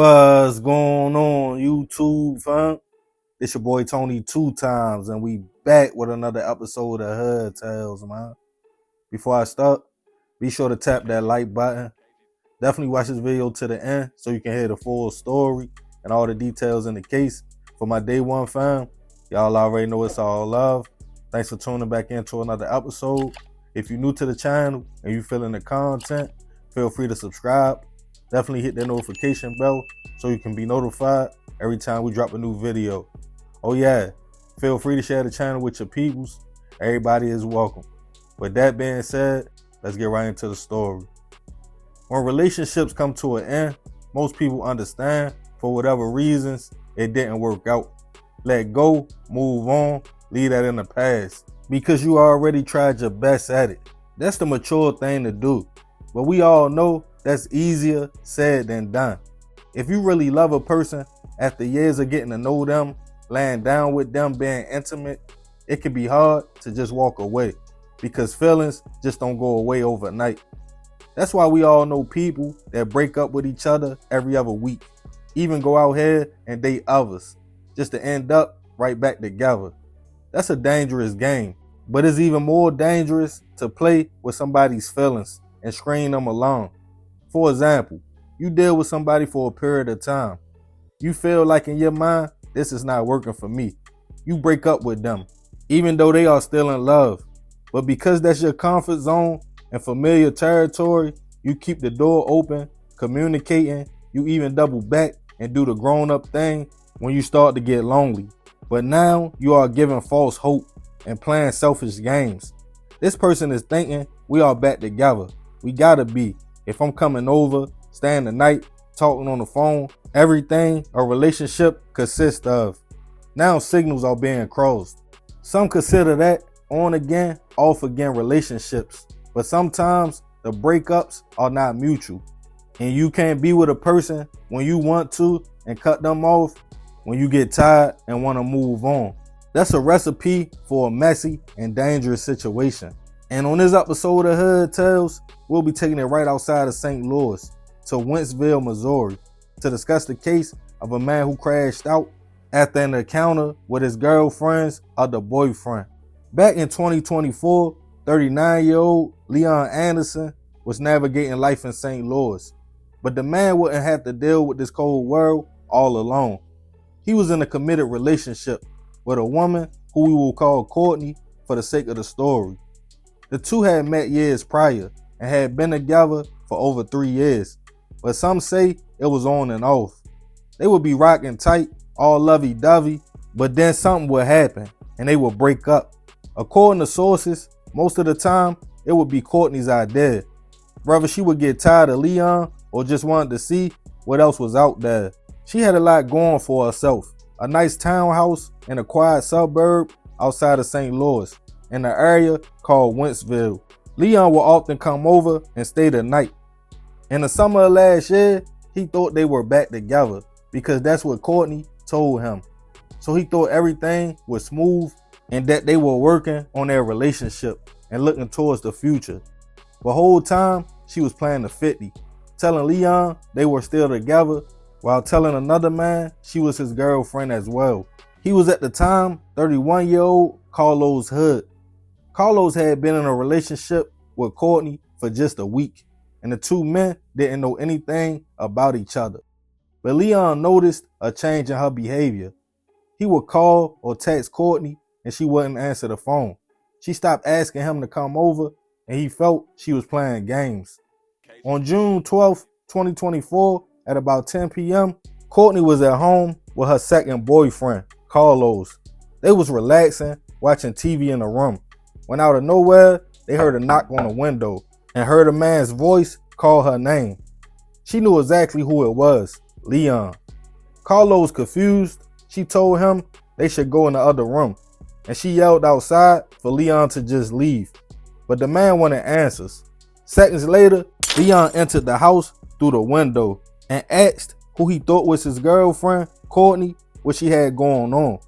What's going on, YouTube, fam? It's your boy Tony 2 times, and we back with another episode of Hood Tales, man. Before I start, be sure to tap that like button. Definitely watch this video to the end so you can hear the full story and all the details in the case. For my day one fam, y'all already know it's all love. Thanks for tuning back into another episode. If you're new to the channel and you feeling the content, feel free to subscribe. Definitely hit that notification bell so you can be notified every time we drop a new video. Oh yeah, feel free to share the channel with your peoples. Everybody is welcome. With that being said, let's get right into the story. When relationships come to an end, most people understand for whatever reasons it didn't work out. Let go, move on, leave that in the past because you already tried your best at it. That's the mature thing to do. But we all know that's easier said than done. If you really love a person, after years of getting to know them, laying down with them, being intimate, it can be hard to just walk away because feelings just don't go away overnight. That's why we all know people that break up with each other every other week, even go out here and date others just to end up right back together. That's a dangerous game, but it's even more dangerous to play with somebody's feelings and string them along. For example, you deal with somebody for a period of time. You feel like in your mind, this is not working for me. You break up with them, even though they are still in love. But because that's your comfort zone and familiar territory, you keep the door open, communicating, you even double back and do the grown-up thing when you start to get lonely. But now you are giving false hope and playing selfish games. This person is thinking we are back together. We gotta be. If I'm coming over, staying the night, talking on the phone, everything a relationship consists of. Now signals are being crossed. Some consider that on again, off again relationships. But sometimes the breakups are not mutual. And you can't be with a person when you want to and cut them off when you get tired and want to move on. That's a recipe for a messy and dangerous situation. And on this episode of Hood Tales, we'll be taking it right outside of St. Louis to Wentzville, Missouri to discuss the case of a man who crashed out after an encounter with his girlfriend's other boyfriend. Back in 2024, 39-year-old Leon Anderson was navigating life in St. Louis, but the man wouldn't have to deal with this cold world all alone. He was in a committed relationship with a woman who we will call Courtney for the sake of the story. The two had met years prior and had been together for over 3 years, but some say it was on and off. They would be rocking tight, all lovey-dovey, but then something would happen and they would break up. According to sources, most of the time it would be Courtney's idea. Whether she would get tired of Leon or just wanted to see what else was out there. She had a lot going for herself. A nice townhouse in a quiet suburb outside of St. Louis in an area called Wentzville. Leon will often come over and stay the night. In the summer of last year, he thought they were back together because that's what Courtney told him. So he thought everything was smooth and that they were working on their relationship and looking towards the future. The whole time, she was playing the 50, telling Leon they were still together while telling another man she was his girlfriend as well. He was at the time 31-year-old Carlos Hood. Carlos had been in a relationship with Courtney for just a week, and the two men didn't know anything about each other. But Leon noticed a change in her behavior. He would call or text Courtney and she wouldn't answer the phone. She stopped asking him to come over and he felt she was playing games. On June 12th, 2024, at about 10 p.m., Courtney was at home with her second boyfriend, Carlos. They was relaxing, watching TV in the room, when out of nowhere, they heard a knock on the window and heard a man's voice call her name. She knew exactly who it was, Leon. Carlos confused. She told him they should go in the other room, and she yelled outside for Leon to just leave. But the man wanted answers. Seconds later, Leon entered the house through the window and asked who he thought was his girlfriend, Courtney, what she had going on.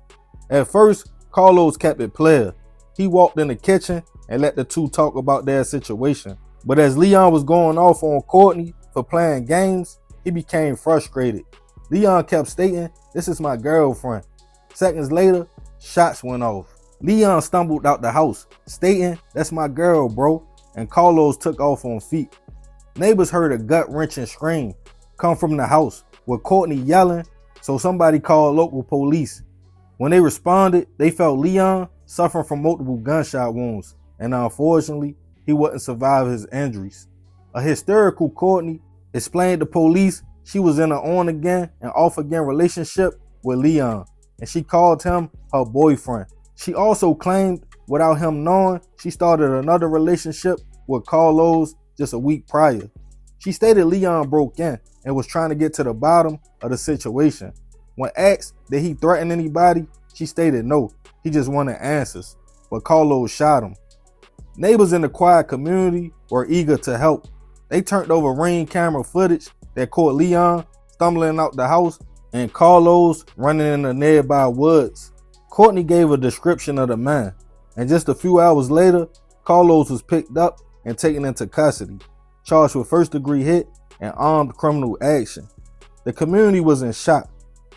At first, Carlos kept it player. He walked in the kitchen and let the two talk about their situation. But as Leon was going off on Courtney for playing games, he became frustrated. Leon kept stating, "This is my girlfriend." Seconds later, shots went off. Leon stumbled out the house, stating, "That's my girl, bro," and Carlos took off on feet. Neighbors heard a gut-wrenching scream come from the house, with Courtney yelling, so somebody called local police. When they responded, they felt Leon suffering from multiple gunshot wounds, and unfortunately, he wouldn't survive his injuries. A hysterical Courtney explained to police she was in an on-again and off-again relationship with Leon, and she called him her boyfriend. She also claimed, without him knowing, she started another relationship with Carlos just a week prior. She stated Leon broke in and was trying to get to the bottom of the situation. When asked did he threaten anybody, she stated no, he just wanted answers, but Carlos shot him. Neighbors in the quiet community were eager to help. They turned over ring camera footage that caught Leon stumbling out the house and Carlos running in the nearby woods. Courtney gave a description of the man, and just a few hours later, Carlos was picked up and taken into custody, charged with first-degree hit and armed criminal action. The community was in shock.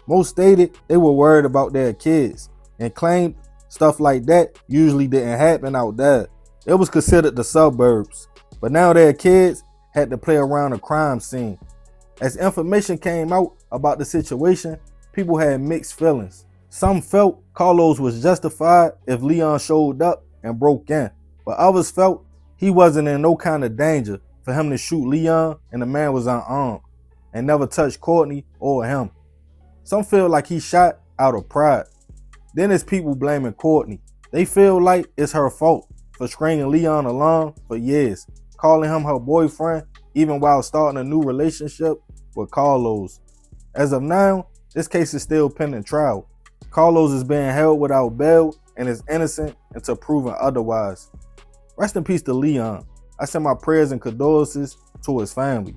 Most stated they were worried about their kids and claimed stuff like that usually didn't happen out there. It was considered the suburbs, but now their kids had to play around a crime scene. As information came out about the situation, people had mixed feelings. Some felt Carlos was justified if Leon showed up and broke in, but others felt he wasn't in no kind of danger for him to shoot Leon and the man was unarmed and never touched Courtney or him. Some feel like he shot out of pride. Then there's people blaming Courtney. They feel like it's her fault for stringing Leon along for years, calling him her boyfriend even while starting a new relationship with Carlos. As of now, this case is still pending trial. Carlos is being held without bail and is innocent until proven otherwise. Rest in peace to Leon. I send my prayers and condolences to his family.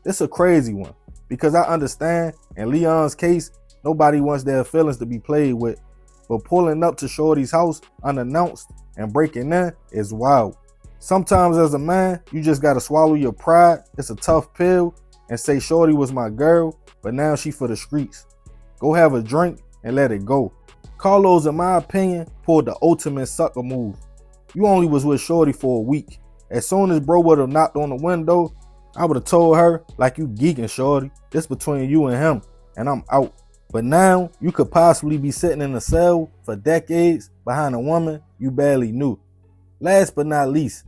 This a crazy one because I understand in Leon's case, nobody wants their feelings to be played with, but pulling up to Shorty's house unannounced and breaking in is wild. Sometimes as a man, you just gotta swallow your pride. It's a tough pill and say Shorty was my girl, but now she for the streets. Go have a drink and let it go. Carlos, in my opinion, pulled the ultimate sucker move. You only was with Shorty for a week. As soon as bro would have knocked on the window, I would have told her, like, you geeking, Shorty. This between you and him, and I'm out. But now, you could possibly be sitting in a cell for decades behind a woman you barely knew. Last but not least,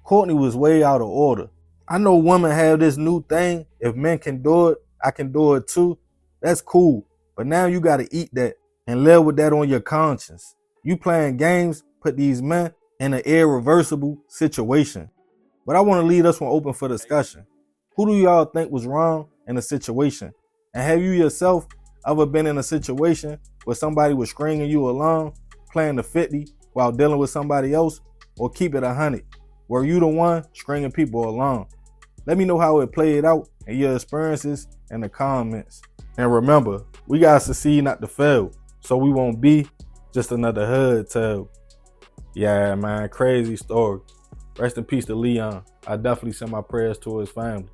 Courtney was way out of order. I know women have this new thing, if men can do it, I can do it too. That's cool, but now you gotta eat that and live with that on your conscience. You playing games put these men in an irreversible situation. But I want to leave this one open for discussion. Who do y'all think was wrong in the situation? And have you yourself ever been in a situation where somebody was stringing you along, playing the 50 while dealing with somebody else? Or keep it 100, were you the one stringing people along? Let me know how it played out and your experiences in the comments. And remember, we gotta succeed not to fail, so we won't be just another hood tale. Yeah, man, crazy story. Rest in peace to Leon. I definitely send my prayers to his family.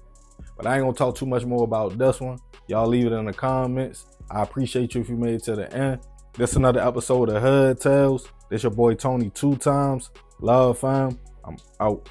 But I ain't gonna talk too much more about this one. Y'all leave it in the comments. I appreciate you if you made it to the end. This another episode of Hood Tales. This your boy Tony 2 times. Love, fam. I'm out.